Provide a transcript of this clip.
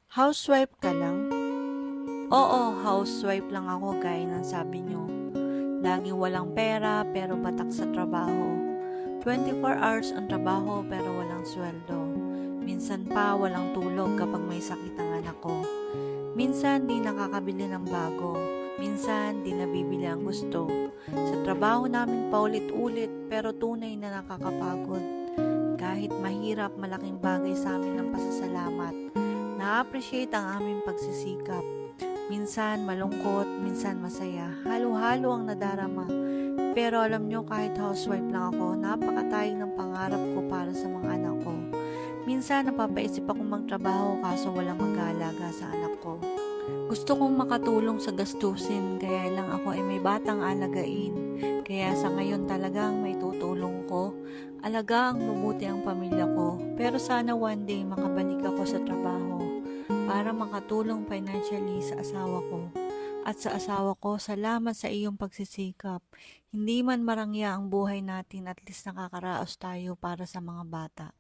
Housewife ka lang? Oo, housewife lang ako gaya ng sabi nyo. Laging walang pera pero batak sa trabaho. 24 hours ang trabaho pero walang sweldo. Minsan pa walang tulog kapag may sakit ang anak ko. Minsan di nakakabili ng bago. Minsan di nabibili ang gusto. Sa trabaho namin paulit-ulit pero tunay na nakakapagod. Kahit mahirap, malaking bagay sa amin ang pasasalamat. Na-appreciate ang aming pagsisikap. Minsan malungkot, minsan masaya. Halo-halo ang nadarama. Pero alam nyo, kahit housewife lang ako, napakatayang ng pangarap ko para sa mga anak ko. Minsan napapaisip akong magtrabaho kaso walang mag-aalaga sa anak ko. Gusto kong makatulong sa gastusin, kaya lang ako ay may batang alagain. Kaya sa ngayon talagang may tutulong ko. Alagaan mabuti ang pamilya ko. Pero sana one day makabalik ako sa trabaho para makatulong financially sa asawa ko. At sa asawa ko, salamat sa iyong pagsisikap. Hindi man marangya ang buhay natin, at least nakakaraos tayo para sa mga bata.